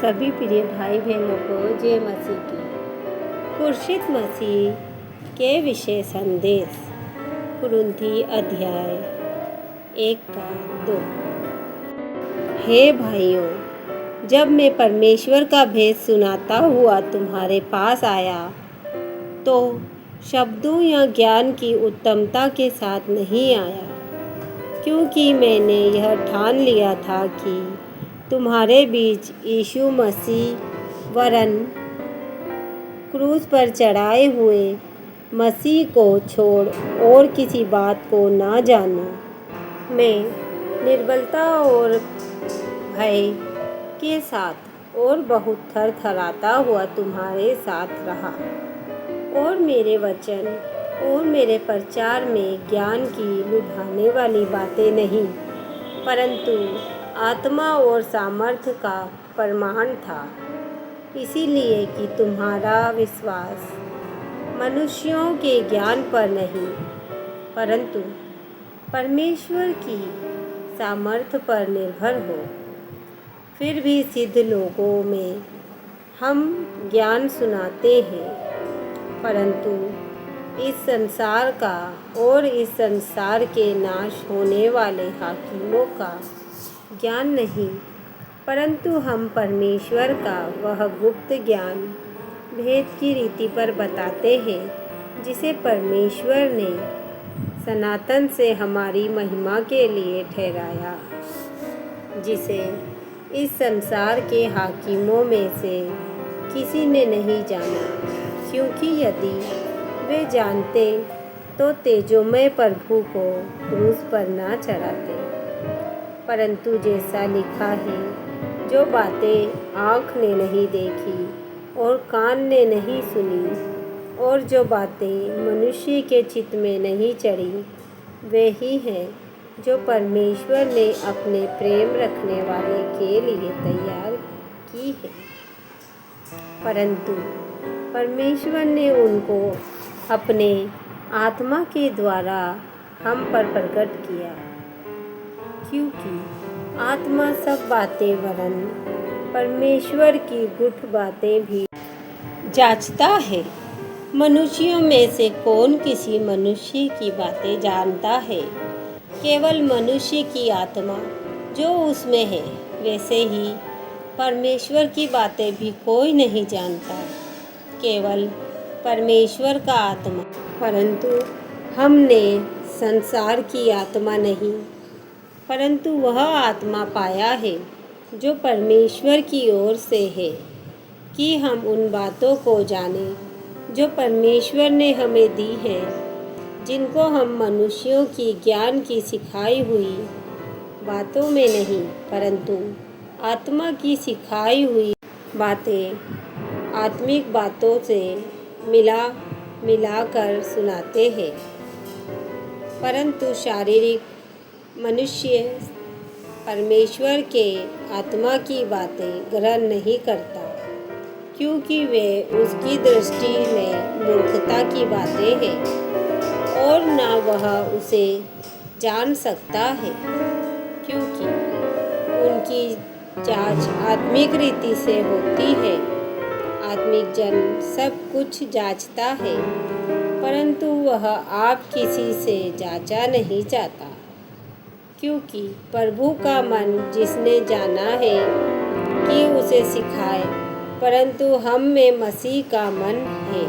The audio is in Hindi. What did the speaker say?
सभी प्रिय भाई बहनों को जय मसीह की। कुरिन्थ मसीह के विषय संदेश कुरिन्थी अध्याय 1-2। हे भाइयों, जब मैं परमेश्वर का भेद सुनाता हुआ तुम्हारे पास आया तो शब्दों या ज्ञान की उत्तमता के साथ नहीं आया, क्योंकि मैंने यह ठान लिया था कि तुम्हारे बीच यीशु मसीह वरन क्रूस पर चढ़ाए हुए मसीह को छोड़ और किसी बात को ना जानो। मैं निर्बलता और भय के साथ और बहुत थरथराता हुआ तुम्हारे साथ रहा, और मेरे वचन और मेरे प्रचार में ज्ञान की लुभाने वाली बातें नहीं, परंतु आत्मा और सामर्थ्य का प्रमाण था, इसीलिए कि तुम्हारा विश्वास मनुष्यों के ज्ञान पर नहीं, परंतु परमेश्वर की सामर्थ्य पर निर्भर हो। फिर भी सिद्ध लोगों में हम ज्ञान सुनाते हैं, परंतु इस संसार का और इस संसार के नाश होने वाले हाकिमों का ज्ञान नहीं, परंतु हम परमेश्वर का वह गुप्त ज्ञान भेद की रीति पर बताते हैं, जिसे परमेश्वर ने सनातन से हमारी महिमा के लिए ठहराया, जिसे इस संसार के हाकिमों में से किसी ने नहीं जाना, क्योंकि यदि वे जानते तो तेजोमय प्रभु को क्रूस पर ना चढ़ाते। परंतु जैसा लिखा है, जो बातें आँख ने नहीं देखी और कान ने नहीं सुनी और जो बातें मनुष्य के चित्त में नहीं चढ़ी, वे ही हैं जो परमेश्वर ने अपने प्रेम रखने वाले के लिए तैयार की है। परंतु परमेश्वर ने उनको अपने आत्मा के द्वारा हम पर प्रकट किया, क्योंकि आत्मा सब बातें वरन परमेश्वर की गुप्त बातें भी जांचता है। मनुष्यों में से कौन किसी मनुष्य की बातें जानता है? केवल मनुष्य की आत्मा जो उसमें है, वैसे ही परमेश्वर की बातें भी कोई नहीं जानता, केवल परमेश्वर का आत्मा। परंतु हमने संसार की आत्मा नहीं, परंतु वह आत्मा पाया है जो परमेश्वर की ओर से है, कि हम उन बातों को जानें जो परमेश्वर ने हमें दी है, जिनको हम मनुष्यों की ज्ञान की सिखाई हुई बातों में नहीं, परंतु आत्मा की सिखाई हुई बातें आत्मिक बातों से मिलाकर सुनाते हैं। परंतु शारीरिक मनुष्य परमेश्वर के आत्मा की बातें ग्रहण नहीं करता, क्योंकि वे उसकी दृष्टि में मूर्खता की बातें हैं, और न वह उसे जान सकता है, क्योंकि उनकी जांच आत्मिक रीति से होती है। आत्मिक जन सब कुछ जांचता है, परंतु वह आप किसी से जांचा नहीं जाता, क्योंकि प्रभु का मन जिसने जाना है कि उसे सिखाए, परंतु हम में मसीह का मन है।